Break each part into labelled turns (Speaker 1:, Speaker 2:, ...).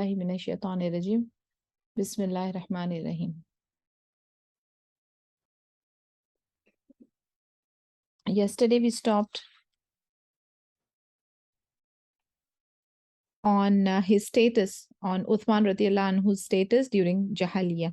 Speaker 1: Minash-shaytanir-rajim. Bismillahir-rahmanir-rahim. Yesterday we stopped on his status, on Uthman radiyallahu anhu's status during Jahiliyyah,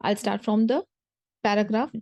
Speaker 1: I'll start from the paragraph.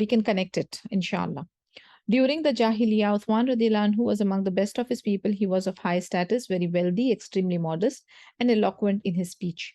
Speaker 1: we can connect it, inshallah. During the Jahiliyyah, Uthman radiyallahu anhu was among the best of his people. He was of high status, very wealthy, extremely modest, and eloquent in his speech.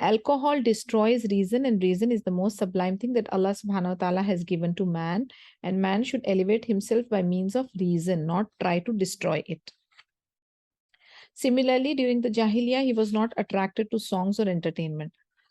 Speaker 1: alcohol destroys reason, and reason is the most sublime thing that Allah subhanahu wa ta'ala has given to man, and man should elevate himself by means of reason, not try to destroy it. Similarly, during the Jahiliyyah, he was not attracted to songs or entertainment.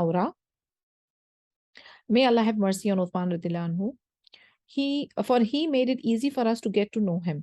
Speaker 1: aura. May Allah have mercy on Uthman radiyallahu anhu. For he made it easy for us to get to know him.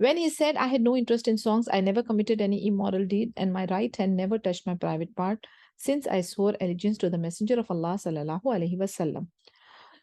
Speaker 1: When he said, I had no interest in songs, I never committed any immoral deed, and my right hand never touched my private part, since I swore allegiance to the Messenger of Allah sallallahu alaihi wasallam.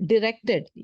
Speaker 1: directed,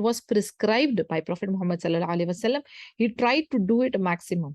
Speaker 1: was prescribed by Prophet Muhammad sallallahu alaihi wasallam, he tried to do it maximum.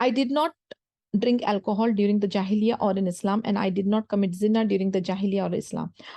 Speaker 1: I did not drink alcohol during the Jahiliyyah or in Islam, and I did not commit zina during the Jahiliyyah or Islam.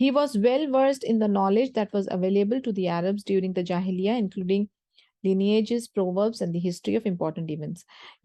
Speaker 1: He was well versed in the knowledge that was available to the Arabs during the Jahiliyyah, including lineages, proverbs, and the history of important events.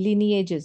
Speaker 1: lineages,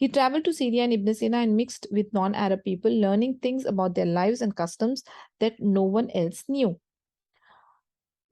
Speaker 1: He traveled to Syria and Ibn Sina and mixed with non-Arab people, learning things about their lives and customs that no one else knew.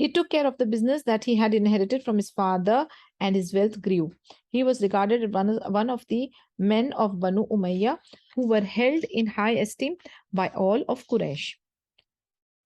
Speaker 1: He took care of the business that he had inherited from his father and his wealth grew. He was regarded as one of the men of Banu Umayyah who were held in high esteem by all of Quraysh.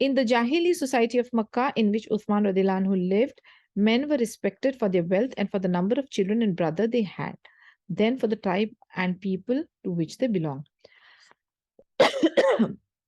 Speaker 1: In the Jahili society of Makkah, in which Uthman radhiyallahu anhu lived, men were respected for their wealth and for the number of children and brother they had, then for the tribe and people to which they belonged.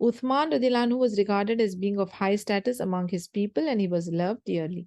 Speaker 1: Uthman radhiyallahu anhu was regarded as being of high status among his people and he was loved dearly.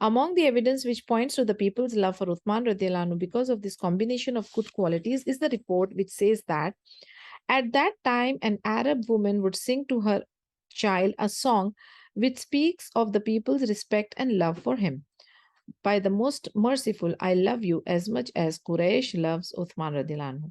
Speaker 1: Among the evidence which points to the people's love for Uthman radhiyallahu anhu because of this combination of good qualities is the report which says that at that time an Arab woman would sing to her child a song which speaks of the people's respect and love for him. By the most merciful, I love you as much as Quraysh loves Uthman radhiyallahu anhu.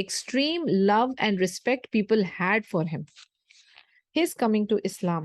Speaker 1: extreme love and respect people had for him. His coming to Islam,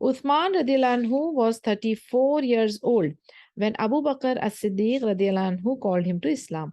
Speaker 1: Uthman radhiyallahu anhu was 34 years old when Abu Bakr as-Siddiq radhiyallahu anhu called him to Islam.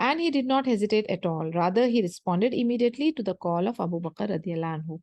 Speaker 1: And he did not hesitate at all. Rather, he responded immediately to the call of Abu Bakr radhiyallahu anhu.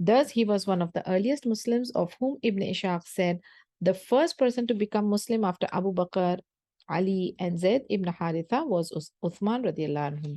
Speaker 1: Thus, he was one of the earliest Muslims, of whom Ibn Ishaq said, the first person to become Muslim after Abu Bakr, Ali and Zayd ibn Haritha was Uthman radiyallahu anhu.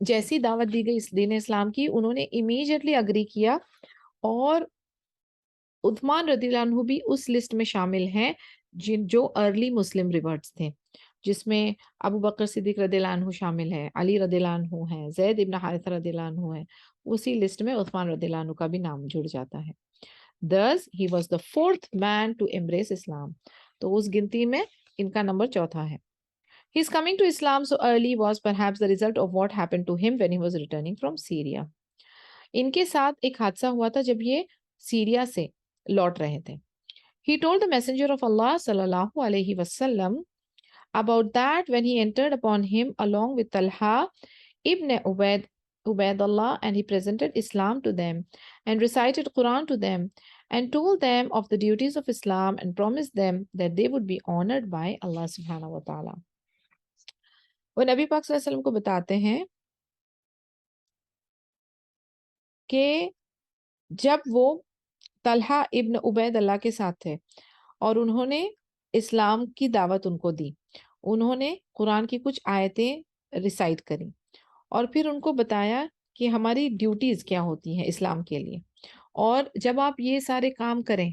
Speaker 1: جیسی دعوت دی گئی اس دین اسلام کی انہوں نے immediately agree کیا، اور عثمان رضی اللہ عنہ بھی اس لسٹ میں شامل ہیں جو ارلی مسلم ریورٹس تھے، جس میں ابو بکر صدیق رضی اللہ عنہ شامل ہے، علی رضی اللہ عنہ ہیں، زید ابن حارثہ رضی اللہ عنہ ہیں، اسی لسٹ میں عثمان رضی اللہ عنہ کا بھی نام جڑ جاتا ہے۔ Thus, he was the fourth man to embrace Islam. تو اس گنتی میں ان کا نمبر چوتھا ہے۔ His coming to Islam so early was perhaps the result of what happened to him when he was returning from Syria. ان کے ساتھ ایک حادثہ ہوا تھا جب یہ سیریا سے لوٹ رہے تھے۔ He told the messenger of Allah sallallahu alayhi wasallam about that when he entered upon him along with Talha ibn Ubaidullah, and he presented Islam to them and recited Quran to them and told them of the duties of Islam and promised them that they would be honored by Allah subhanahu wa ta'ala. وہ نبی پاک صلی اللہ علیہ وسلم کو بتاتے ہیں کہ جب وہ طلحہ ابن عبید اللہ کے ساتھ تھے اور انہوں نے اسلام کی دعوت ان کو دی، انہوں نے قرآن کی کچھ آیتیں ریسائٹ کریں اور پھر ان کو بتایا کہ ہماری ڈیوٹیز کیا ہوتی ہیں اسلام کے لیے، اور جب آپ یہ سارے کام کریں،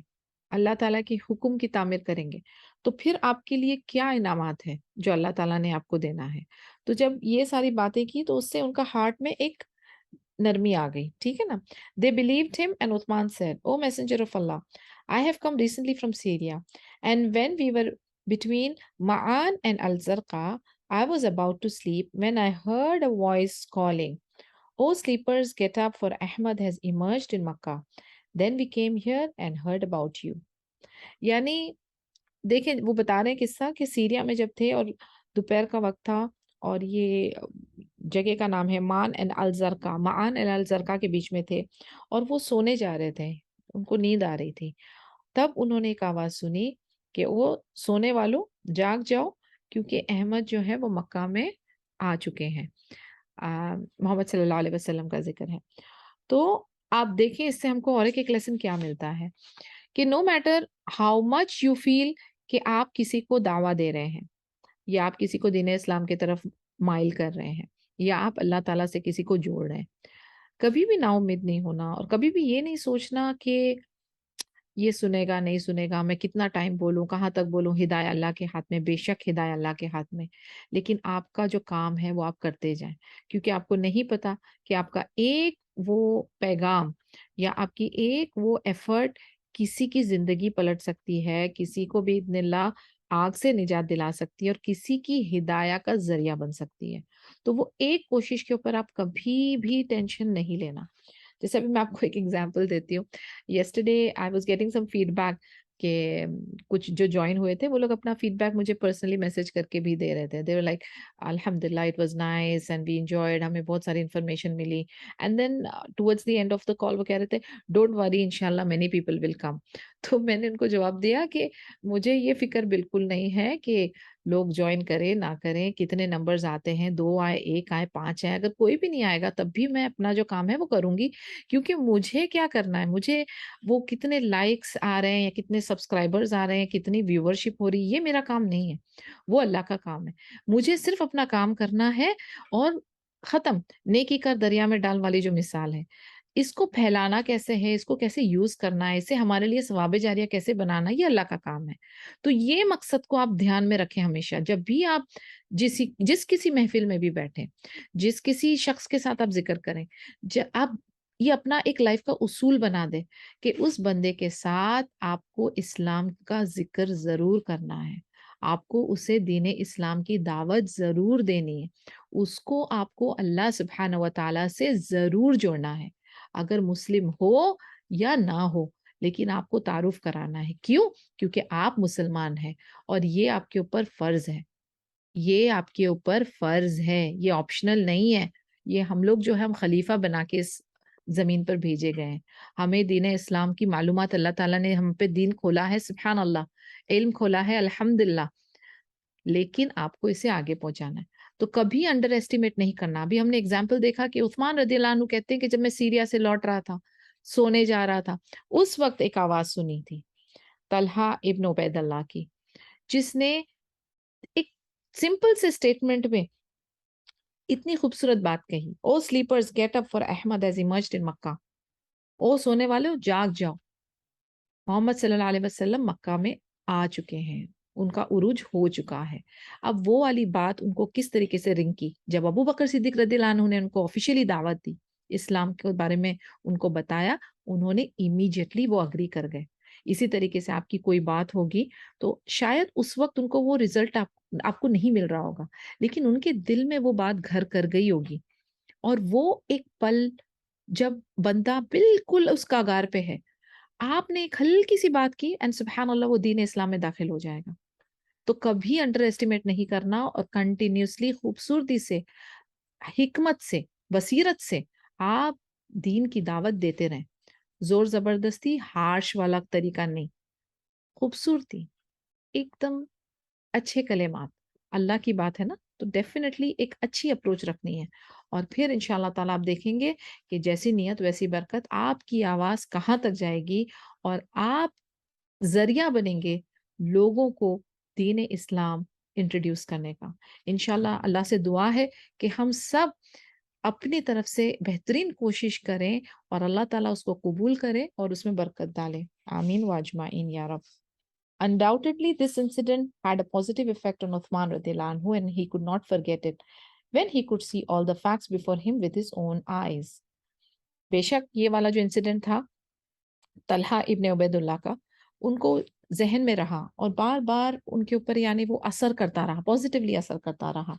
Speaker 1: اللہ تعالیٰ کے حکم کی تعمیر کریں گے، تو پھر آپ کے لیے کیا انعامات ہیں جو اللہ تعالیٰ نے آپ کو دینا ہے۔ تو جب یہ ساری باتیں کی تو اس سے ان کا ہارٹ میں ایک نرمی آ گئی، ٹھیک ہے نا۔ They believed him and Uthman said, "O messenger of Allah, I have come recently from Syria, and when we were between Ma'an and Al-Zarqa, I was about to sleep when I heard a voice calling, 'O sleepers, get up, for Ahmad has emerged in Makkah. Then we came here and heard about you.'" یعنی دیکھیں وہ بتا رہے ہیں قصہ کہ Syria میں جب تھے اور دوپہر کا وقت تھا، اور یہ جگہ کا نام ہے مان اینڈ الزرقا، معان اینڈ الزرقا کے بیچ میں تھے، اور وہ سونے جا رہے تھے، ان کو نیند آ رہی تھی، تب انہوں نے ایک آواز سنی کہ وہ سونے والوں جاگ جاؤ، کیونکہ احمد جو ہے وہ مکہ میں آ چکے ہیں۔ محمد صلی اللہ علیہ وسلم کا ذکر ہے۔ تو آپ دیکھیں اس سے ہم کو اور ایک لیسن کیا ملتا ہے کہ no matter how much you feel کہ آپ کسی کو دعویٰ دے رہے ہیں یا آپ کسی کو دین اسلام کی طرف مائل کر رہے ہیں یا آپ اللہ تعالیٰ سے کسی کو جوڑ رہے ہیں، کبھی بھی نا امید نہیں ہونا، اور کبھی بھی یہ نہیں سوچنا کہ یہ سنے گا نہیں سنے گا، میں کتنا ٹائم بولوں، کہاں تک بولوں، ہدایت اللہ کے ہاتھ میں، بے شک ہدایت اللہ کے ہاتھ میں، لیکن آپ کا جو کام ہے وہ آپ کرتے جائیں، کیونکہ آپ کو نہیں پتا کہ آپ کا ایک وہ پیغام یا آپ کی ایک وہ ایفرٹ کسی کی زندگی پلٹ سکتی ہے، کسی کو بھی باذن اللہ آگ سے نجات دلا سکتی ہے، اور کسی کی ہدایت کا ذریعہ بن سکتی ہے۔ تو وہ ایک کوشش کے اوپر آپ کبھی بھی ٹینشن نہیں لینا۔ جیسے ابھی میں آپ کو ایک ایگزامپل دیتی ہوں، yesterday I was getting some feedback کہ کچھ جو جوائن ہوئے تھے وہ لوگ اپنا فیڈ بیک مجھے پرسنلی میسج کر کے بھی دے رہے تھے، دے ور لائک الحمد للہ it was nice and we enjoyed, ہمیں بہت ساری انفارمیشن ملی، and then towards the end of the call وہ کہہ رہے تھے ڈونٹ وری انشاءاللہ مینی پیپل ول کم۔ تو میں نے ان کو جواب دیا کہ مجھے یہ فکر بالکل نہیں ہے کہ لوگ جوائن کریں نہ کریں، کتنے نمبرز آتے ہیں، 2 آئے، 1 آئے، 5 آئے، اگر کوئی بھی نہیں آئے گا تب بھی میں اپنا جو کام ہے وہ کروں گی، کیونکہ مجھے کیا کرنا ہے، مجھے وہ کتنے لائکس آ رہے ہیں یا کتنے سبسکرائبرز آ رہے ہیں، کتنی ویورشپ ہو رہی ہے، یہ میرا کام نہیں ہے، وہ اللہ کا کام ہے۔ مجھے صرف اپنا کام کرنا ہے، اور ختم۔ نیکی کر دریا میں ڈال والی جو مثال ہے، اس کو پھیلانا کیسے ہے، اس کو کیسے یوز کرنا ہے، اسے ہمارے لیے ثواب جاریہ کیسے بنانا، یہ اللہ کا کام ہے۔ تو یہ مقصد کو آپ دھیان میں رکھیں ہمیشہ، جب بھی آپ جس کسی محفل میں بھی بیٹھیں، جس کسی شخص کے ساتھ آپ ذکر کریں، آپ یہ اپنا ایک لائف کا اصول بنا دیں کہ اس بندے کے ساتھ آپ کو اسلام کا ذکر ضرور کرنا ہے، آپ کو اسے دین اسلام کی دعوت ضرور دینی ہے، اس کو آپ کو اللہ سبحانہ و تعالیٰ سے ضرور جوڑنا ہے، اگر مسلم ہو یا نہ ہو، لیکن آپ کو تعارف کرانا ہے۔ کیوں؟ کیونکہ آپ مسلمان ہیں، اور یہ آپ کے اوپر فرض ہے، یہ آپ کے اوپر فرض ہے، یہ آپشنل نہیں ہے۔ یہ ہم لوگ جو ہے ہم خلیفہ بنا کے اس زمین پر بھیجے گئے ہیں، ہمیں دین اسلام کی معلومات اللہ تعالیٰ نے ہم پہ دین کھولا ہے، سبحان اللہ، علم کھولا ہے الحمدللہ، لیکن آپ کو اسے آگے پہنچانا ہے۔ تو کبھی انڈر ایسٹیمیٹ نہیں کرنا۔ ابھی ہم نے اگزامپل دیکھا کہ عثمان رضی اللہ عنہ کہتے ہیں کہ جب میں سیریا سے لوٹ رہا تھا، سونے جا رہا تھا، اس وقت ایک آواز سنی تھی طلحہ ابن عبید اللہ کی، جس نے ایک سمپل سے اسٹیٹمنٹ میں اتنی خوبصورت بات کہی. او sleepers get up for Ahmad as emerged in Makkah. او سونے والے جاگ جاؤ، محمد صلی اللہ علیہ وسلم مکہ میں آ چکے ہیں، ان کا عروج ہو چکا ہے. اب وہ والی بات ان کو کس طریقے سے رنگ کی جب ابو بکر صدیق رضی اللہ عنہ نے ان کو آفیشیلی دعوت دی، اسلام کے بارے میں ان کو بتایا، انہوں نے امیڈیٹلی وہ اگری کر گئے. اسی طریقے سے آپ کی کوئی بات ہوگی تو شاید اس وقت ان کو وہ رزلٹ آپ کو نہیں مل رہا ہوگا، لیکن ان کے دل میں وہ بات گھر کر گئی ہوگی. اور وہ ایک پل جب بندہ بالکل اس کاغار پہ ہے، آپ نے ایک ہلکی سی بات کی اینڈ سبحان اللہ وہ دین اسلام میں داخل ہو جائے گا. تو کبھی انڈر ایسٹیمیٹ نہیں کرنا اور کنٹینیوسلی خوبصورتی سے، حکمت سے، بصیرت سے آپ دین کی دعوت دیتے رہیں. زور زبردستی، ہارش والا طریقہ نہیں، خوبصورتی، ایک دم اچھے کلمات. اللہ کی بات ہے نا، تو ڈیفینیٹلی ایک اچھی اپروچ رکھنی ہے. اور پھر انشاءاللہ تعالیٰ آپ دیکھیں گے کہ جیسی نیت ویسی برکت، آپ کی آواز کہاں تک جائے گی اور آپ ذریعہ بنیں گے لوگوں کو دین اسلام انٹروڈیوس کرنے کا. انشاءاللہ اللہ سے دعا ہے کہ ہم سب اپنی طرف سے بہترین کوشش کریں اور اللہ تعالیٰ اس کو قبول کرے اور اس میں برکت ڈالے. آمین واجمعین یا رب. Undoubtedly, this incident had a positive effect on Uthman radiallahu anhu, and he could not forget it when he could see all the facts before him with his own eyes. بے شک یہ والا جو انسیڈنٹ تھا طلحہ ابن عبید اللہ کا، ان کو ذہن میں رہا اور بار بار ان کے اوپر یعنی وہ اثر کرتا رہا، پازیٹیولی اثر کرتا رہا.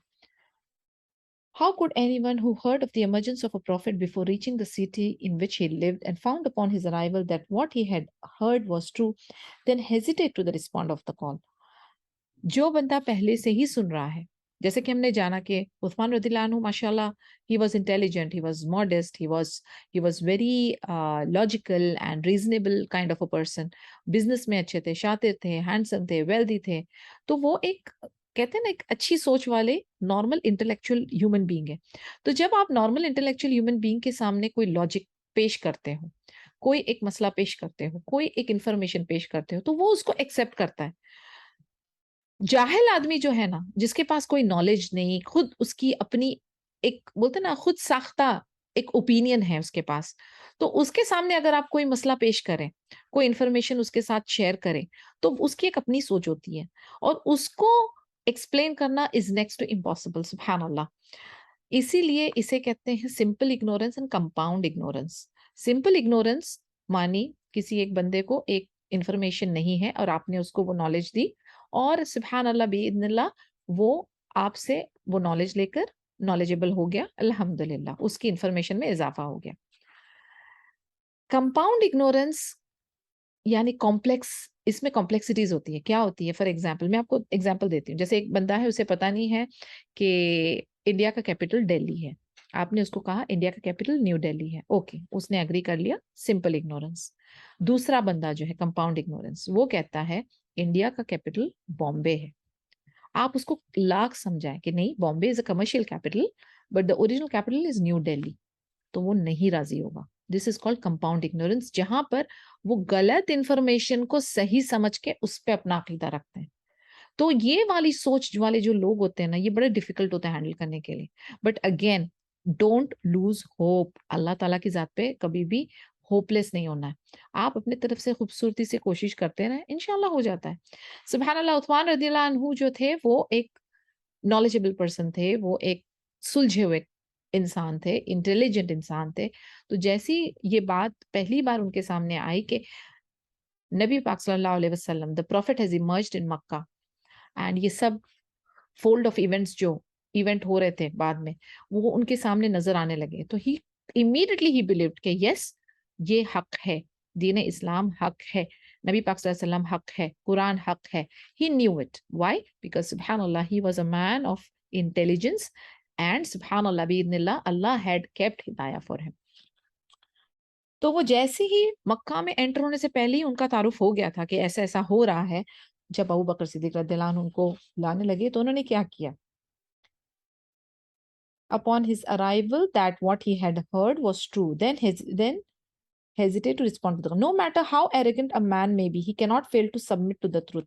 Speaker 1: How could anyone who heard of the emergence of a prophet before reaching the city in which he lived and found upon his arrival that what he had heard was true, then hesitate to the respond of the call? جو بندہ پہلے سے ہی سن رہا ہے، جیسے کہ ہم نے جانا کہ عثمان رضی اللہ عنہ ماشاء اللہ he was intelligent, he was modest, he was very logical and reasonable kind of a person. Business میں اچھے تھے، شاطر تھے، ہینڈسم تھے، ویلدی تھے. تو وہ ایک کہتے ہیں نا ایک اچھی سوچ والے نارمل انٹلیکچوئل ہیومن بینگ ہے. تو جب آپ نارمل انٹلیکچوئل ہیومن بینگ کے سامنے کوئی لاجک پیش کرتے ہو، کوئی ایک مسئلہ پیش کرتے ہو، کوئی ایک انفارمیشن پیش کرتے ہو، تو وہ اس کو ایکسیپٹ کرتا ہے. جاہل آدمی جو ہے نا، جس کے پاس کوئی نالج نہیں، خود اس کی اپنی ایک بولتے نا خود ساختہ ایک اوپینین ہے اس کے پاس، تو اس کے سامنے اگر آپ کوئی مسئلہ پیش کریں، کوئی انفارمیشن اس کے ساتھ شیئر کریں، تو اس کی ایک اپنی سوچ ہوتی ہے اور اس کو ایکسپلین کرنا از نیکسٹ ٹو امپاسبل. سبحان اللہ. اسی لیے اسے کہتے ہیں simple ignorance and compound ignorance. Simple ignorance مانی کسی ایک بندے کو ایک انفارمیشن نہیں ہے اور آپ نے اس کو وہ نالج دی اور سبحان اللہ باذن اللہ وہ آپ سے وہ نالج لے کر نالجبل ہو گیا، الحمدللہ اس کی انفارمیشن میں اضافہ ہو گیا. کمپاؤنڈ اگنورینس یعنی کمپلیکس، اس میں کمپلیکسٹیز ہوتی ہے. کیا ہوتی ہے؟ فار ایگزامپل میں آپ کو ایگزامپل دیتی ہوں. جیسے ایک بندہ ہے، اسے پتا نہیں ہے کہ انڈیا کا کیپٹل دہلی ہے، آپ نے اس کو کہا انڈیا کا کیپٹل نیو دہلی ہے، اوکے اس نے اگری کر لیا، سمپل اگنورینس. دوسرا بندہ جو ہے کمپاؤنڈ اگنورینس، وہ کہتا ہے انڈیا کا کیپٹل بامبے ہے. آپ اس کو لاکھ سمجھائیں کہ نہیں Bombay is a commercial capital but the original capital is new Delhi, تو وہ نہیں راضی ہوگا. This is called compound ignorance, جہاں پر وہ غلط انفارمیشن کو صحیح سمجھ کے اس پہ اپنا عقیدہ رکھتے ہیں. تو یہ والی سوچ والے جو لوگ ہوتے ہیں نا، یہ بڑے ڈیفیکلٹ ہوتے ہیں ہینڈل کرنے کے لیے. But again don't lose hope. Allah تعالیٰ کی ذات پہ کبھی بھی ہوپ لیس نہیں ہونا ہے. آپ اپنے طرف سے خوبصورتی سے کوشش کرتے رہیں، انشاءاللہ ہو جاتا ہے. سبحان اللہ. عثمان رضی اللہ عنہ جو تھے وہ ایک نالجبل پرسن تھے، وہ ایک سلجھے ہوئے انسان تھے، انٹیلیجنٹ انسان تھے. تو جیسی یہ بات پہلی بار ان کے سامنے آئی کہ نبی پاک صلی اللہ علیہ وسلم the prophet has emerged in Mecca, and یہ سب فولڈ آف ایونٹس جو ایونٹ ہو رہے تھے بعد میں وہ ان کے سامنے نظر آنے لگے، تو ہی امیڈیٹلی ہی بلیوڈ کہ یس یہ حق ہے، دین اسلام حق ہے، نبی پاک صلی اللہ علیہ وسلم حق ہے، قرآن حق ہے. He knew it. Why? Because subhanallah he was a man of intelligence and subhanallah bi'idhnillah Allah had kept hidayah for him. تو وہ جیسے ہی مکہ میں انٹر ہونے سے پہلے ہی ان کا تعارف ہو گیا تھا کہ ایسا ایسا ہو رہا ہے. جب ابو بکر صدیق رضی اللہ عنہ ان کو لانے لگے تو انہوں نے کیا کیا؟ Upon his arrival that what he had heard was true, then hesitate to respond to the, no matter how arrogant a man may be, he cannot fail to submit to the truth.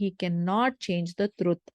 Speaker 1: he cannot change the truth.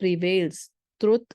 Speaker 1: prevails, truth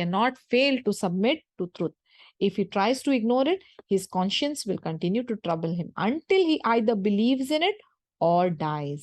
Speaker 1: cannot fail to submit to truth. If he tries to ignore it, his conscience will continue to trouble him until he either believes in it or dies.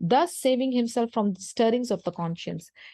Speaker 1: thus saving himself from the stirrings of the conscience.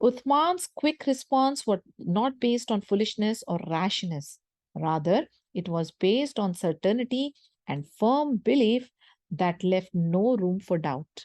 Speaker 1: Uthman's quick response was not based on foolishness or rashness. Rather, it was based on certainty and firm belief that left no room for doubt.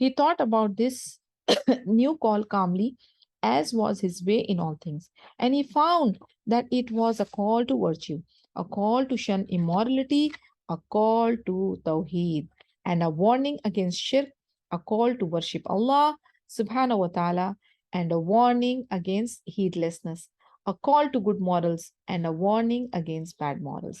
Speaker 1: He thought about this new call calmly, as was his way in all things, and he found that it was a call to virtue, a call to shun immorality, a call to Tawheed, and a warning against shirk, a call to worship Allah subhanahu wa ta'ala, and a warning against heedlessness, a call to good morals, and a warning against bad morals.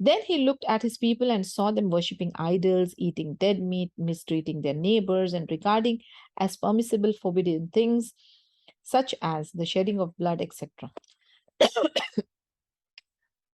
Speaker 1: Then he looked at his people and saw them worshipping idols, eating dead meat, mistreating their neighbors, and regarding as permissible forbidden things such as the shedding of blood, etc.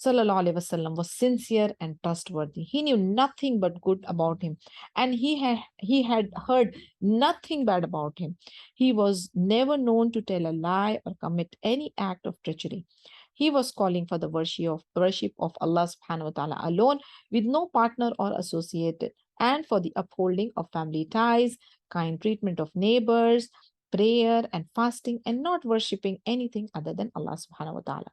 Speaker 1: sallallahu alaihi wasallam was sincere and trustworthy. He knew nothing but good about him, and he had heard nothing bad about him. He was never known to tell a lie or commit any act of treachery. He was calling for the worship of Allah subhanahu wa ta'ala alone, with no partner or associate, and for the upholding of family ties, kind treatment of neighbors, prayer and fasting, and not worshipping anything other than Allah subhanahu wa ta'ala.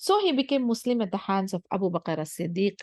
Speaker 1: So he became Muslim at the hands of Abu Bakr as-Siddiq,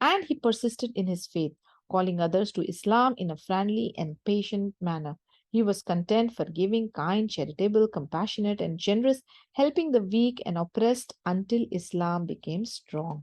Speaker 1: And he persisted in his faith, calling others to Islam in a friendly and patient manner. He was content, forgiving, kind, charitable, compassionate, and generous, helping the weak and oppressed until Islam became strong.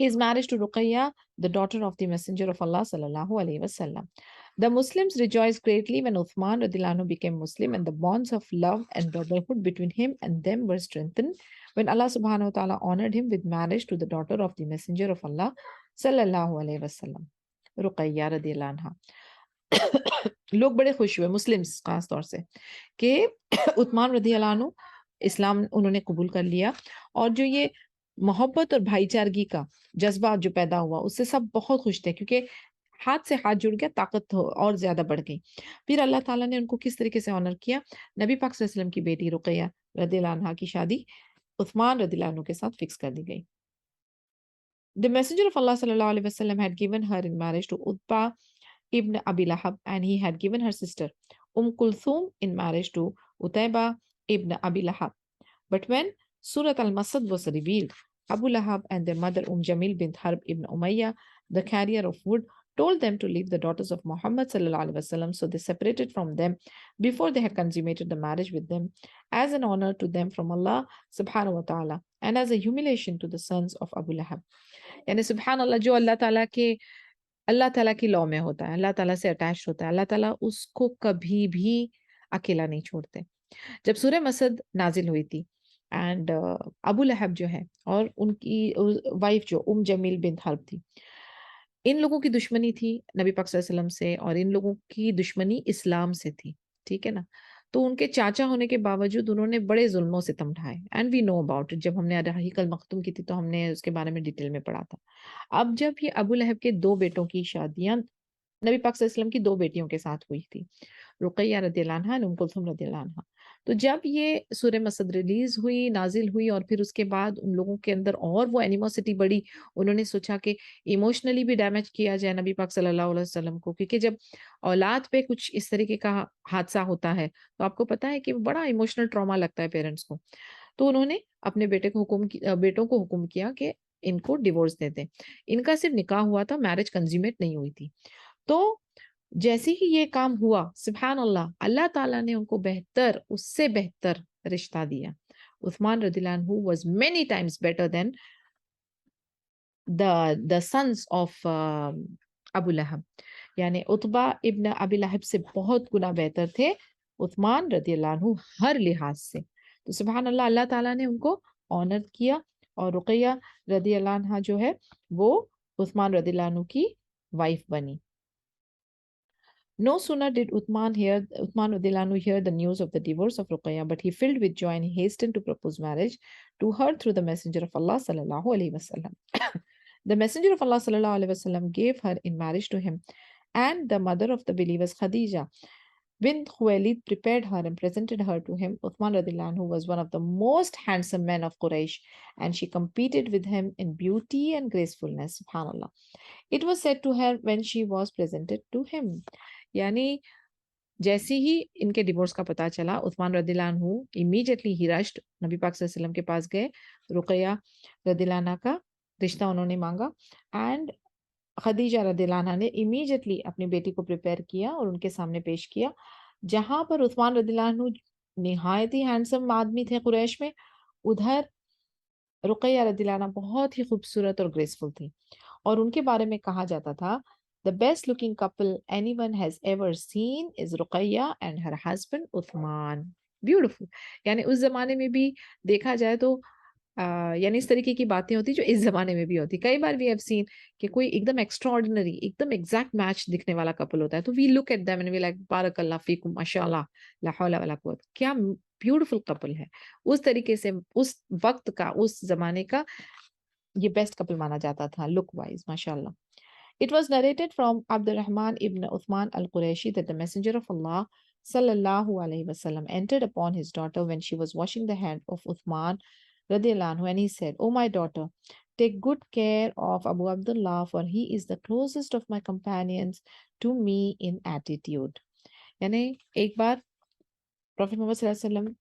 Speaker 1: His marriage to Ruqayya, the daughter of the Messenger of Allah sallallahu alaihi wasallam. The Muslims rejoiced greatly when Uthman radhiyallahu anhu became Muslim, and the bonds of love and brotherhood between him and them were strengthened when Allah subhanahu wa ta'ala honored him with marriage to the daughter of the Messenger of Allah sallallahu alaihi wasallam, Ruqayya radhiyallahu anha. لوگ بڑے خوش ہوئے Muslims خاص طور سے کہ عثمان رضی اللہ عنہ اسلام انہوں نے قبول کر لیا، اور جو یہ محبت اور بھائی چارگی کا جذبہ جو پیدا ہوا اس سے سب بہت خوش تھے، کیونکہ ہاتھ سے ہاتھ جڑ گیا، طاقت اور زیادہ بڑھ گئی۔ پھر اللہ تعالیٰ نے ان کو کس طریقے سے آنر کیا، نبی پاک صلی اللہ علیہ وسلم کی بیٹی رقیہ رضی اللہ عنہا کی شادی عثمان رضی اللہ عنہ کے ساتھ فکس کر دی گئی۔ The Messenger of Allah sallallahu alaihi wasallam had given her in marriage to Utbah ibn Abi Lahab, and he had given her sister Kulthum in marriage to Utaybah ibn Abi Lahab. But when Surat al-Masad was revealed, Abu Lahab and their mother Jamil bint Harb ibn Umayyah, the carrier of wood, told them to leave the daughters of Muhammad sallallahu alaihi wasallam. So they separated from them before they had consummated the marriage with them, as an honor to them from Allah subhanahu wa ta'ala, and as a humiliation to the sons of Abu Lahab. یعنی سبحان اللہ، جو اللہ تعالیٰ کی law میں ہوتا ہے، اللہ تعالیٰ سے اٹیچ ہوتا ہے، اللہ تعالیٰ اس کو کبھی بھی اکیلا نہیں چھوڑتے۔ جب سورہ مسد نازل ہوئی تھی اینڈ ابو لہب جو ہے اور ان کی وائف جو جمیل بنت حرب تھی، ان لوگوں کی دشمنی تھی نبی پاک صلی اللہ علیہ وسلم سے، اور ان لوگوں کی دشمنی اسلام سے تھی، ٹھیک ہے نا۔ تو ان کے چاچا ہونے کے باوجود انہوں نے بڑے ظلموں سے تم ڈھائے، and we know about it. جب ہم نے رحیق المختوم کی تھی تو ہم نے اس کے بارے میں ڈیٹیل میں پڑھا تھا۔ اب جب یہ ابو لہب کے 2 بیٹوں کی شادیاں نبی پاک صلی اللہ علیہ وسلم کی 2 بیٹیوں کے ساتھ ہوئی تھی، رقیہ رضی اللہ عنہا اور کلثوم رضی اللہ عنہا، تو جب یہ سورہ مسد ریلیز ہوئی، نازل ہوئی، اور پھر اس کے بعد ان لوگوں کے اندر اور وہ اینیموسٹی بڑی، انہوں نے سوچا کہ ایموشنلی بھی ڈیمیج کیا جائے نبی پاک صلی اللہ علیہ وسلم کو، کیونکہ جب اولاد پہ کچھ اس طریقے کا حادثہ ہوتا ہے تو آپ کو پتا ہے کہ بڑا ایموشنل ٹراما لگتا ہے پیرنٹس کو۔ تو انہوں نے اپنے بیٹوں کو حکم کیا کہ ان کو ڈیورس دے دیں۔ ان کا صرف نکاح ہوا تھا، میرج کنزیومیٹ نہیں ہوئی تھی۔ تو جیسے ہی یہ کام ہوا، سبحان اللہ، اللہ تعالیٰ نے ان کو بہتر، اس سے بہتر رشتہ دیا۔ عثمان رضی اللہ عنہ was many times better than the sons of ابو لہب، یعنی عتبہ ابن ابی لہب سے بہت گنا بہتر تھے عثمان رضی اللہ عنہ ہر لحاظ سے۔ تو سبحان اللہ، اللہ تعالیٰ نے ان کو آنر کیا، اور رقیہ رضی اللہ عنہ جو ہے وہ عثمان رضی اللہ عنہ کی وائف بنی۔ No sooner did Uthman radiallahu anhu hear the news of the divorce of Ruqayya, but he filled with joy and he hastened to propose marriage to her through the Messenger of Allah sallallahu alaihi wasallam. The Messenger of Allah sallallahu alaihi wasallam gave her in marriage to him, and the mother of the believers Khadija bint Khuwailid prepared her and presented her to him. Uthman radiallahu anhu was one of the most handsome men of Quraysh, and she competed with him in beauty and gracefulness. Subhanallah. It was said to her when she was presented to him. یعنی جیسے ہی ان کے divorce کا پتہ چلا، عثمان رضی اللہ عنہ immediately ہی reset نبی پاک صلی اللہ علیہ وسلم کے پاس گئے، رقیہ رضی اللہ عنہ کا رشتہ انہوں نے مانگا، اینڈ خدیجہ رضی اللہ عنہ نے امیڈیٹلی اپنی بیٹی کو پریپیئر کیا اور ان کے سامنے پیش کیا۔ جہاں پر عثمان رضی اللہ عنہ نہایت ہی ہینڈسم آدمی تھے قریش میں، ادھر رقیہ رضی اللہ عنہ بہت ہی خوبصورت اور گریسفل تھی، اور ان کے بارے میں کہا جاتا تھا the best looking couple anyone has ever seen is Ruqayya and her husband Uthman. Beautiful. یعنی اس زمانے میں بھی دیکھا جائے تو یعنی اس طریقے کی باتیں ہوتی جو اس زمانے میں بھی ہوتی۔ کئی بار we have seen کہ کوئی ایک دم ایکسٹراڈنری، ایک دم ایگزیکٹ میچ دکھنے والا کپل ہوتا ہے، تو we look at them and we like بارک اللہ فیکم، ماشاء اللہ، لا حول ولا قوت، کیا بیوٹیفل کپل ہے۔ اس طریقے سے اس وقت کا، اس زمانے کا یہ بیسٹ کپل مانا جاتا تھا لک وائز، ماشاء اللہ۔ It was narrated from Abdurrahman ibn Uthman al-Qurayshi that the Messenger of Allah sallallahu alaihi wasallam entered upon his daughter when she was washing the hand of Uthman radiallahu anhu, and he said, "Oh my daughter, take good care of Abu Abdullah, for he is the closest of my companions to me in attitude." یعنی ایک بار prophet محمد صلی اللہ علیہ وسلم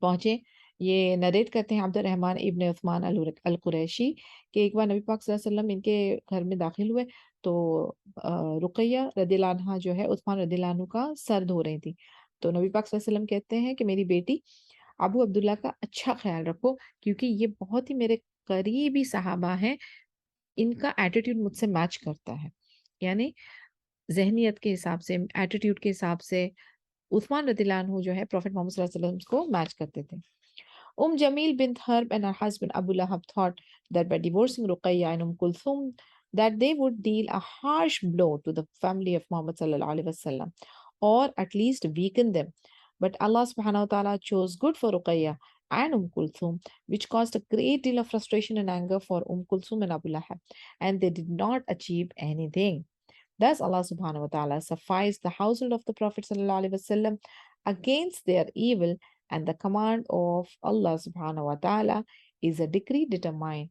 Speaker 1: پہنچے، یہ narrate کرتے ہیں عبد الرحمن ابن عثمان القریشی کہ ایک بار نبی پاک صلی اللہ علیہ وسلم ان کے گھر میں داخل ہوئے تو رقیہ رضی اللہ عنہا جو ہے عثمان رضی اللہ عنہ کا سر دھو رہی تھی، تو نبی پاک صلی اللہ علیہ وسلم کہتے ہیں کہ میری بیٹی ابو عبداللہ کا اچھا خیال رکھو، کیونکہ یہ بہت ہی میرے قریبی صحابہ ہیں، ان کا ایٹیٹیوڈ مجھ سے میچ کرتا ہے۔ یعنی ذہنیت کے حساب سے، ایٹیٹیوڈ کے حساب سے عثمان رضی اللہ عنہ جو ہے پروفیٹ محمد صلی اللہ علیہ وسلم کو میچ کرتے تھے۔ Jamil bint Harb and her husband Abu Lahab thought that by divorcing Ruqayya and Kulthum that they would deal a harsh blow to the family of Muhammad sallallahu alaihi wasallam, or at least weaken them. But Allah subhanahu wa ta'ala chose good for Ruqayya and Kulthum, which caused a great deal of frustration and anger for Kulthum and Abu Lahab, and they did not achieve anything. Thus, Allah subhanahu wa ta'ala sufficed the household of the Prophet sallallahu alaihi wasallam against their evil, and the command of Allah subhanahu wa ta'ala is a decree determined.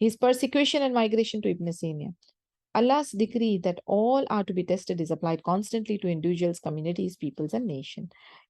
Speaker 1: His persecution and migration to Ibn Sina. Allah's decree that all are to be tested is applied constantly to individuals, communities, peoples and nation.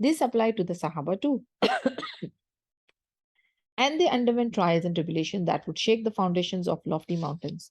Speaker 1: This applied to the Sahaba too. And they underwent trials and tribulation that would shake the foundations of lofty mountains.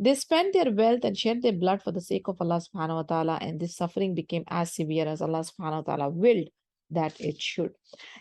Speaker 1: They spent their wealth and shed their blood for the sake of Allah subhanahu wa ta'ala, and this suffering became as severe as Allah subhanahu wa ta'ala willed that it should.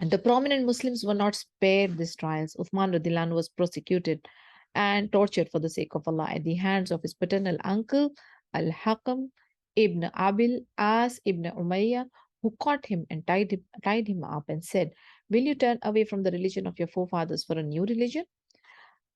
Speaker 1: And the prominent Muslims were not spared these trials. Uthman radhiyallahu anhu was prosecuted and tortured for the sake of Allah at the hands of his paternal uncle Al-Hakam ibn Abil As ibn Umayyah, who caught him and tied him up and said, "Will you turn away from the religion of your forefathers for a new religion?"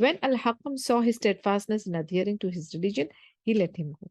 Speaker 1: When Al-Hakam saw his steadfastness in adhering to his religion, he let him go.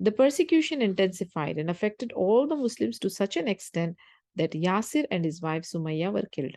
Speaker 1: The persecution intensified and affected all the Muslims to such an extent that Yasir and his wife Sumayya were killed.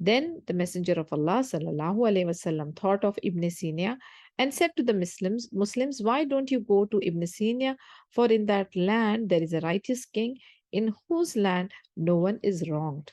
Speaker 1: Then the messenger of Allah sallallahu alaihi wasallam thought of Ibn Sina and said to the Muslims, why don't you go to Ibn Sina? For in that land there is a righteous king in whose land no one is wronged.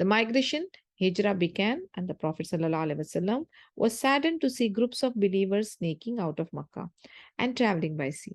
Speaker 1: The migration hijra began and the Prophet sallallahu alaihi wasallam was saddened to see groups of believers sneaking out of Makkah and traveling by sea.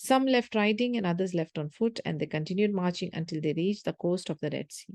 Speaker 1: Some left riding and others left on foot and they continued marching until they reached the coast of the Red Sea.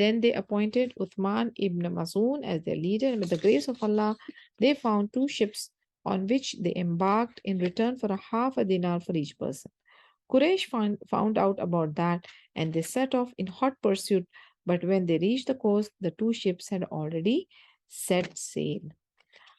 Speaker 1: Then they appointed Uthman ibn Mazun as their leader, and with the grace of Allah, they found two ships on which they embarked in return for a half a dinar for each person. Quraysh found out about that and they set off in hot pursuit, but when they reached the coast, the two ships had already set sail.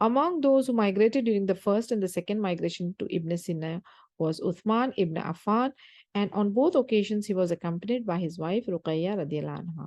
Speaker 1: Among those who migrated during the first and the second migration to Ibn Sina was Uthman ibn Affan, and on both occasions he was accompanied by his wife Ruqayya radiyallahu anha.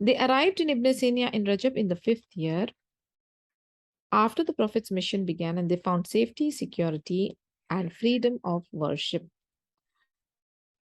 Speaker 1: They arrived in Ibn Sina in Rajab in the 5th year after the Prophet's mission began, and they found safety, security, and freedom of worship.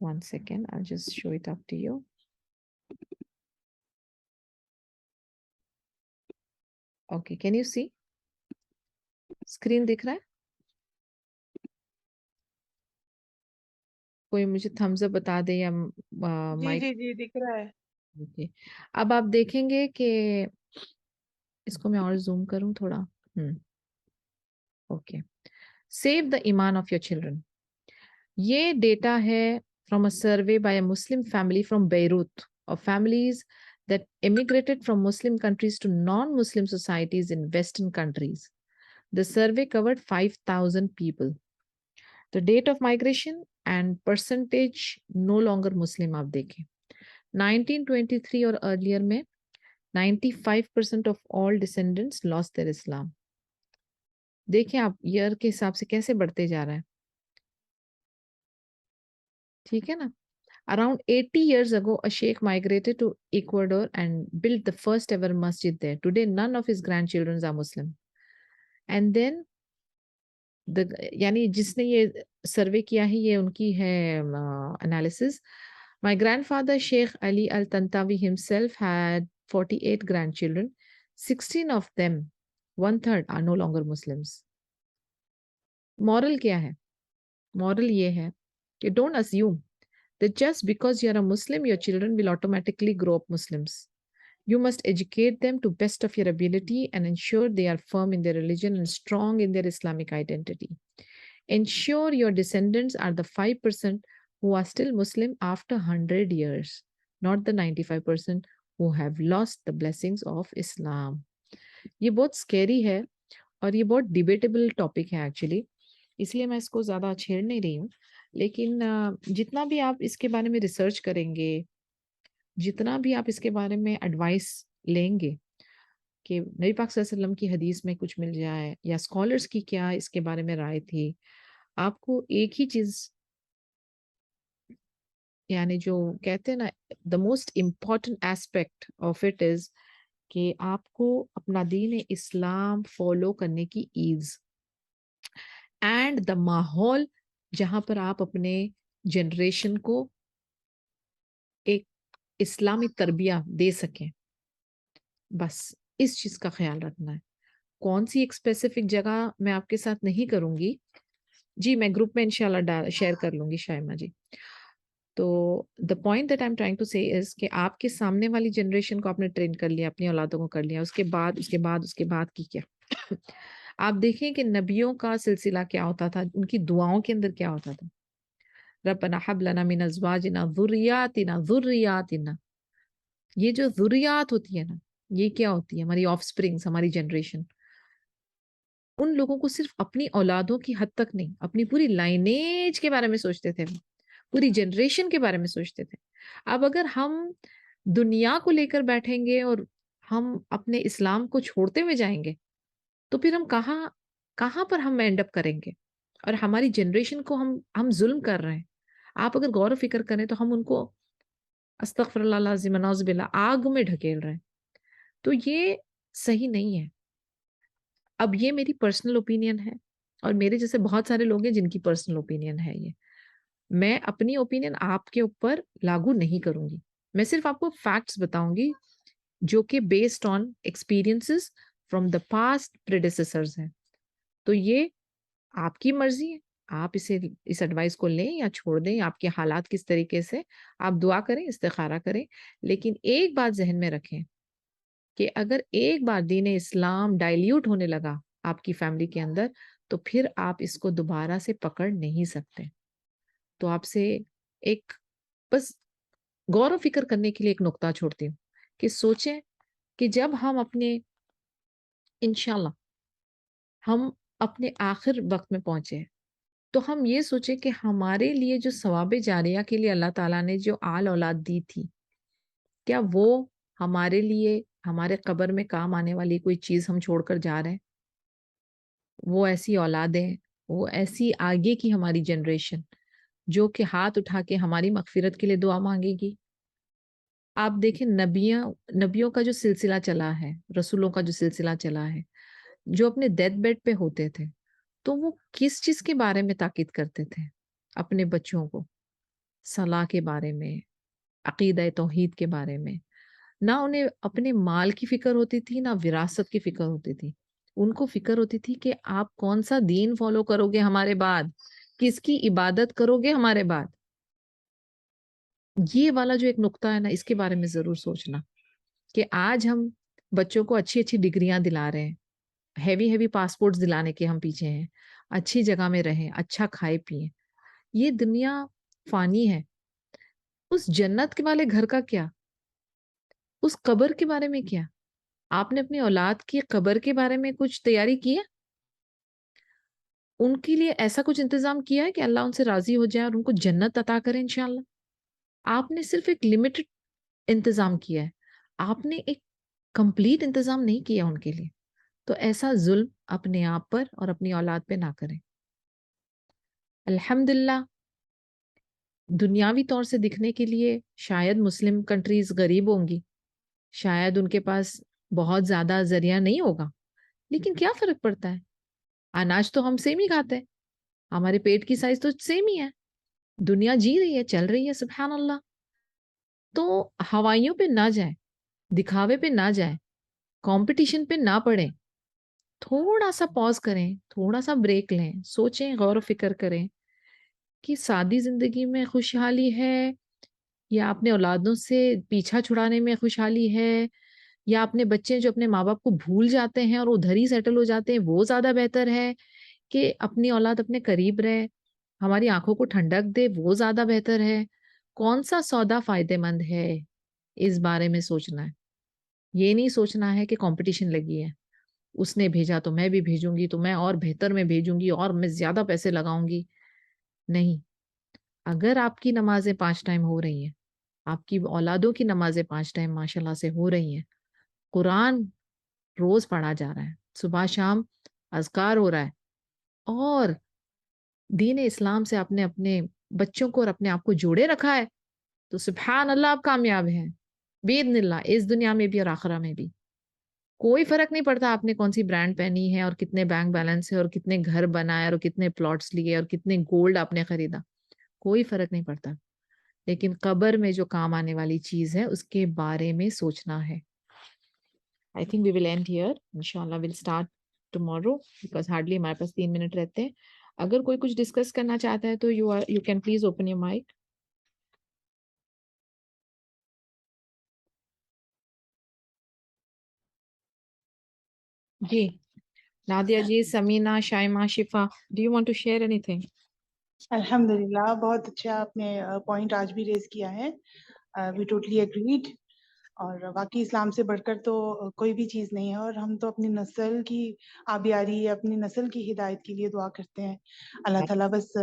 Speaker 1: 1 second, I'll just show it up to you. Okay, can you see? Screen دکھ رہا ہے؟ کوئی مجھے thumbs اپ بتا دے یا
Speaker 2: جی
Speaker 1: mic.
Speaker 2: جی جی دکھ رہا ہے.
Speaker 1: اب آپ دیکھیں گے کہ اس کو میں اور زوم کروں تھوڑا. اوکے. سیو دا ایمان آف یور چلڈرن. یہ ڈیٹا ہے from a survey by a Muslim family from Beirut of families that emigrated from Muslim countries to non-Muslim societies in Western countries. The survey covered 5,000 people. The date of migration and percentage no longer Muslim آپ دیکھیں. 1923 اور earlier میں 95% of all descendants lost their Islam. دیکھیں آپ year کے حساب سے کیسے بڑھتے جا رہا ہے. ٹھیک ہے نا. Around 80 years ago, a sheikh migrated to Ecuador and built the first ever masjid there. Today, none of his grandchildren are Muslim. And then, یعنی جس نے یہ سروے کیا ہے یہ ان کی ہے analysis. My grandfather, Sheikh Ali Al-Tantawi himself had 48 grandchildren. 16 of them, one third, are no longer Muslims. Moral کیا ہے؟ Moral یہ ہے کہ don't assume that just because you're a Muslim, your children will automatically grow up Muslims. You must educate them to best of your ability and ensure they are firm in their religion and strong in their Islamic identity. Ensure your descendants are the 5% who are still Muslim after 100 years, not the 95% who have lost the blessings of Islam. یہ بہت scary ہے اور یہ بہت debatable topic ہے actually. اس لیے میں اس کو زیادہ چھیڑ نہیں رہی ہوں. لیکن جتنا بھی آپ اس کے بارے میں ریسرچ کریں گے، جتنا بھی آپ اس کے بارے میں ایڈوائس لیں گے کہ نبی پاک صلی اللہ علیہ وسلم کی حدیث میں کچھ مل جائے یا اسکالرس کی کیا اس کے بارے میں رائے تھی، آپ کو ایک ہی چیز یعنی جو کہتے ہیں نا the most important aspect of it is کہ آپ کو اپنا دین اسلام فالو کرنے کی ایز اینڈ دا ماحول جہاں پر آپ اپنے جنریشن کو ایک اسلامی تربیہ دے سکیں. بس اس چیز کا خیال رکھنا ہے. کون سی ایک اسپیسیفک جگہ میں آپ کے ساتھ نہیں کروں گی. جی میں گروپ میں انشاءاللہ شیئر کر لوں گی شائمہ جی. تو the point that I am trying to say is کہ آپ کے سامنے والی جنریشن کو آپ نے ٹرین کر لیا، اپنی اولادوں کو کر لیا، اس کے بعد کی کیا. آپ دیکھیں کہ نبیوں کا سلسلہ کیا ہوتا تھا، ان کی دعاؤں کے اندر کیا ہوتا تھا. ربنا حب لنا من ازواجنا ذریاتنا. یہ جو ذریات ہوتی ہے نا، یہ کیا ہوتی ہے؟ ہماری آف سپرنگز، ہماری جنریشن. ان لوگوں کو صرف اپنی اولادوں کی حد تک نہیں، اپنی پوری لائنیج کے بارے میں سوچتے تھے، پوری جنریشن کے بارے میں سوچتے تھے. اب اگر ہم دنیا کو لے کر بیٹھیں گے اور ہم اپنے اسلام کو چھوڑتے ہوئے جائیں گے تو پھر ہم کہاں پر ہم اینڈ اپ کریں گے. اور ہماری جنریشن کو ہم ظلم کر رہے ہیں. آپ اگر غور و فکر کریں تو ہم ان کو استغفر اللہ العظیم نعوذ باللہ آگ میں ڈھکیل رہے ہیں. تو یہ صحیح نہیں ہے. اب یہ میری پرسنل اوپینین ہے اور میرے جیسے بہت سارے لوگ ہیں جن کی پرسنل اوپینین ہے. یہ میں اپنی اوپینین آپ کے اوپر لاگو نہیں کروں گی. میں صرف آپ کو فیکٹس بتاؤں گی جو کہ based on experiences from the past predecessors ہیں. تو یہ آپ کی مرضی ہے، آپ اس ایڈوائس کو لیں یا چھوڑ دیں. آپ کے حالات کس طریقے سے، آپ دعا کریں، استخارہ کریں. لیکن ایک بات ذہن میں رکھیں کہ اگر ایک بار دین اسلام ڈائلیوٹ ہونے لگا آپ کی فیملی کے اندر تو پھر آپ اس کو دوبارہ سے پکڑ نہیں سکتے. تو آپ سے ایک بس غور و فکر کرنے کے لیے ایک نقطہ چھوڑتی ہوں کہ سوچیں کہ جب ہم انشاءاللہ ہم اپنے آخر وقت میں پہنچے تو ہم یہ سوچیں کہ ہمارے لیے جو ثواب جاریہ کے لیے اللہ تعالیٰ نے جو آل اولاد دی تھی، کیا وہ ہمارے لیے ہمارے قبر میں کام آنے والی کوئی چیز ہم چھوڑ کر جا رہے ہیں؟ وہ ایسی اولادیں، وہ ایسی آگے کی ہماری جنریشن جو کہ ہاتھ اٹھا کے ہماری مغفرت کے لیے دعا مانگے گی. آپ دیکھیں نبیوں کا جو سلسلہ چلا ہے، رسولوں کا جو سلسلہ چلا ہے، جو اپنے ڈیتھ بیڈ پہ ہوتے تھے تو وہ کس چیز کے بارے میں تاکید کرتے تھے؟ اپنے بچوں کو صلاح کے بارے میں، عقیدہ توحید کے بارے میں. نہ انہیں اپنے مال کی فکر ہوتی تھی، نہ وراثت کی فکر ہوتی تھی. ان کو فکر ہوتی تھی کہ آپ کون سا دین فالو کرو گے ہمارے بعد, کس کی عبادت کرو گے ہمارے بعد. یہ والا جو ایک نقطہ ہے نا, اس کے بارے میں ضرور سوچنا کہ آج ہم بچوں کو اچھی اچھی ڈگریاں دلا رہے ہیں, ہیوی پاسپورٹس دلانے کے ہم پیچھے ہیں, اچھی جگہ میں رہیں, اچھا کھائے پیئیں. یہ دنیا فانی ہے. اس جنت کے والے گھر کا کیا, اس قبر کے بارے میں کیا؟ آپ نے اپنی اولاد کی قبر کے بارے میں کچھ تیاری کی ہے؟ ان کے لیے ایسا کچھ انتظام کیا ہے کہ اللہ ان سے راضی ہو جائے اور ان کو جنت عطا کرے انشاءاللہ؟ آپ نے صرف ایک لمیٹڈ انتظام کیا ہے, آپ نے ایک کمپلیٹ انتظام نہیں کیا ان کے لیے. تو ایسا ظلم اپنے آپ پر اور اپنی اولاد پہ نہ کریں. الحمدللہ دنیاوی طور سے دکھنے کے لیے شاید مسلم کنٹریز غریب ہوں گی, شاید ان کے پاس بہت زیادہ ذریعہ نہیں ہوگا, لیکن کیا فرق پڑتا ہے؟ اناج تو ہم سیم ہی کھاتے ہیں, ہمارے پیٹ کی سائز تو سیم ہی ہے, دنیا جی رہی ہے, چل رہی ہے, سبحان اللہ. تو ہوائیوں پہ نہ جائیں, دکھاوے پہ نہ جائیں, کمپٹیشن پہ نہ پڑیں. تھوڑا سا پاز کریں, تھوڑا سا بریک لیں, سوچیں, غور و فکر کریں کہ سادی زندگی میں خوشحالی ہے یا اپنے اولادوں سے پیچھا چھڑانے میں خوشحالی ہے, یا اپنے بچے جو اپنے ماں باپ کو بھول جاتے ہیں اور ادھر ہی سیٹل ہو جاتے ہیں وہ زیادہ بہتر ہے, کہ اپنی اولاد اپنے قریب رہے, ہماری آنکھوں کو ٹھنڈک دے, وہ زیادہ بہتر ہے. کون سا سودا فائدے مند ہے, اس بارے میں سوچنا ہے. یہ نہیں سوچنا ہے کہ کمپٹیشن لگی ہے, اس نے بھیجا تو میں بھی بھیجوں گی, تو میں اور بہتر میں بھیجوں گی اور میں زیادہ پیسے لگاؤں گی. نہیں, اگر آپ کی نمازیں 5 ٹائم ہو رہی ہیں, آپ کی اولادوں کی نمازیں 5 ٹائم ماشاءاللہ سے ہو رہی ہیں, قرآن روز پڑھا جا رہا ہے, صبح شام اذکار ہو رہا ہے, اور دین اسلام سے آپ نے اپنے بچوں کو اور اپنے آپ کو جوڑے رکھا ہے, تو سبحان اللہ آپ کامیاب ہیں باذن اللہ, اس دنیا میں بھی اور آخرہ میں بھی. کوئی فرق نہیں پڑتا آپ نے کون سی برانڈ پہنی ہے اور کتنے بینک بیلنس ہے اور کتنے گھر بنائے اور کتنے پلاٹس لیے اور کتنے گولڈ آپ نے خریدا, کوئی فرق نہیں پڑتا. لیکن قبر میں جو کام آنے والی چیز ہے اس کے بارے میں سوچنا ہے. I think we will end here. Inshallah we'll start tomorrow because hardly ہمارے پاس 3 منٹ رہتے ہیں. اگر کوئی کچھ ڈسکس کرنا چاہتا ہے تو you can please open your mic. جی Nadia ji, Samina, Shaima, Shifa, do you want to share anything?
Speaker 2: الحمدللہ بہت اچھا آپ نے پوائنٹ آج بھی ریز کیا ہے. وی ٹوٹلی اگریڈ. اور واقعی اسلام سے بڑھ کر تو کوئی بھی چیز نہیں ہے, اور ہم تو اپنی نسل کی آبیاری, اپنی نسل کی ہدایت کے لیے دعا کرتے ہیں. اللہ تعالیٰ بس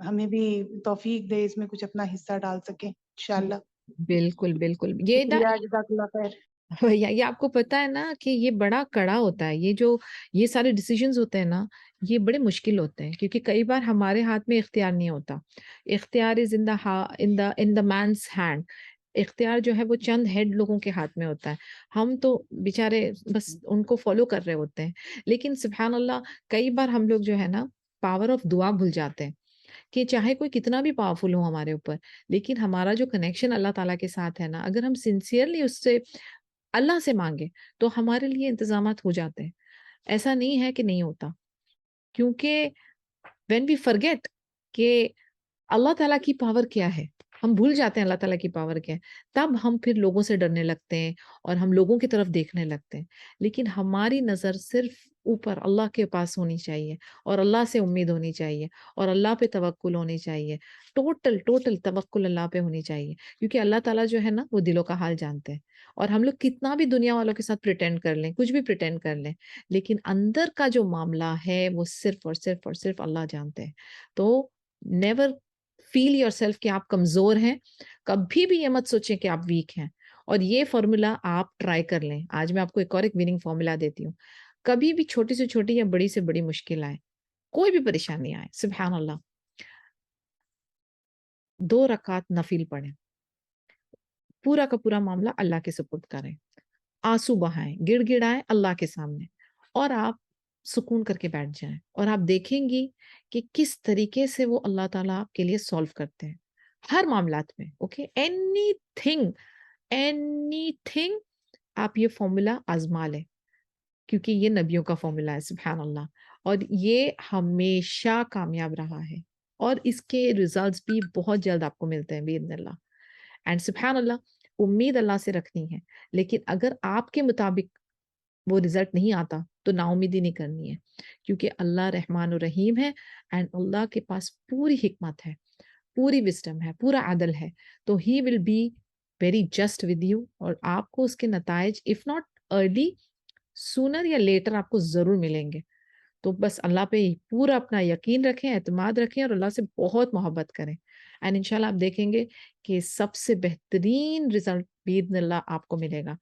Speaker 2: ہمیں بھی توفیق دے, اس میں کچھ اپنا حصہ ڈال سکیں انشاءاللہ.
Speaker 1: بالکل بالکل.
Speaker 2: شکریہ, جزاک اللہ خیر.
Speaker 1: یہ آپ کو پتا ہے نا کہ یہ بڑا کڑا ہوتا ہے, یہ سارے ڈیسیجنز ہوتے ہیں نا, یہ بڑے مشکل ہوتے ہیں, کیونکہ کئی بار ہمارے ہاتھ میں اختیار نہیں ہوتا. اختیار از ان دا مینس ہینڈ. اختیار جو ہے وہ چند ہیڈ لوگوں کے ہاتھ میں ہوتا ہے, ہم تو بیچارے بس ان کو فالو کر رہے ہوتے ہیں. لیکن سبحان اللہ کئی بار ہم لوگ جو ہے نا پاور آف دعا بھول جاتے ہیں, کہ چاہے کوئی کتنا بھی پاورفل ہو ہمارے اوپر, لیکن ہمارا جو کنیکشن اللہ تعالیٰ کے ساتھ ہے نا, اگر ہم سنسیئرلی اس سے اللہ سے مانگے تو ہمارے لیے انتظامات ہو جاتے ہیں. ایسا نہیں ہے کہ نہیں ہوتا, کیونکہ when we forget کہ اللہ تعالیٰ کی پاور کیا ہے, ہم بھول جاتے ہیں اللہ تعالیٰ کی پاور کیا ہے, تب ہم پھر لوگوں سے ڈرنے لگتے ہیں اور ہم لوگوں کی طرف دیکھنے لگتے ہیں. لیکن ہماری نظر صرف اوپر اللہ کے پاس ہونی چاہیے, اور اللہ سے امید ہونی چاہیے, اور اللہ پہ توکل ہونی چاہیے. ٹوٹل توکل اللہ پہ ہونی چاہیے, کیونکہ اللہ تعالیٰ جو ہے نا وہ دلوں کا حال جانتے ہیں. اور ہم لوگ کتنا بھی دنیا والوں کے ساتھ پریٹینڈ کر لیں, کچھ بھی پریٹینڈ کر لیں, لیکن اندر کا جو معاملہ ہے وہ صرف اللہ جانتے ہیں. تو نیور فیل یور سیلف کہ آپ کمزور ہیں, کبھی بھی یہ مت سوچیں کہ آپ ویک ہیں. اور یہ فارمولا آپ ٹرائی کر لیں. آج میں آپ کو ایک اور وننگ فارمولا دیتی ہوں. کبھی بھی چھوٹی سے چھوٹی یا بڑی سے بڑی مشکل آئے, کوئی بھی پریشانی آئے, سبحان اللہ 2 رکعت نفل پڑھیں, پورا کا پورا معاملہ اللہ کے سپرد کریں, آنسو بہائیں, گڑ گڑائیں اللہ کے سامنے, اور آپ سکون کر کے بیٹھ جائیں, اور آپ دیکھیں گی کہ کس طریقے سے وہ اللہ تعالیٰ آپ کے لیے سولو کرتے ہیں ہر معاملات میں. اوکے, اینی تھنگ آپ یہ فارمولا آزما لیں, کیونکہ یہ نبیوں کا فارمولا ہے سبحان اللہ، اور یہ ہمیشہ کامیاب رہا ہے، اور اس کے ریزلٹس بھی بہت جلد آپ کو ملتے ہیں باذن اللہ. اینڈ سبحان اللہ، امید اللہ سے رکھنی ہے، لیکن اگر آپ کے مطابق وہ رزلٹ نہیں آتا تو نا امیدی نہیں کرنی ہے، کیونکہ اللہ رحمان الرحیم ہے، اینڈ اللہ کے پاس پوری حکمت ہے، پوری وزڈم ہے، پورا عدل ہے. تو he will be very just with you, اور آپ کو اس کے نتائج اف ناٹ ارلی سونر یا لیٹر آپ کو ضرور ملیں گے. تو بس اللہ پہ پورا اپنا یقین رکھیں، اعتماد رکھیں، اور اللہ سے بہت محبت کریں، اینڈ انشاءاللہ آپ دیکھیں گے کہ سب سے بہترین رزلٹ باذن اللہ آپ کو ملے گا،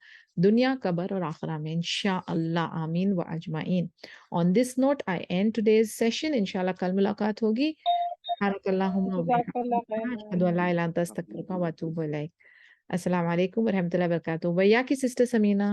Speaker 1: دنیا قبر اور آخرہ میں انشاءاللہ. آمین و اجمعین. On this note I end today's session. انشاءاللہ کل ملاقات ہوگی. سبحانک اللہم و
Speaker 2: جزاک اللہ
Speaker 1: بحمدک، اشہد ان
Speaker 2: خیر.
Speaker 1: لا الہ الا انت استغفرک و اتوب الیک. السلام علیکم و رحمۃ اللہ وبرکاتہ. ویا کی سسٹر سمینہ.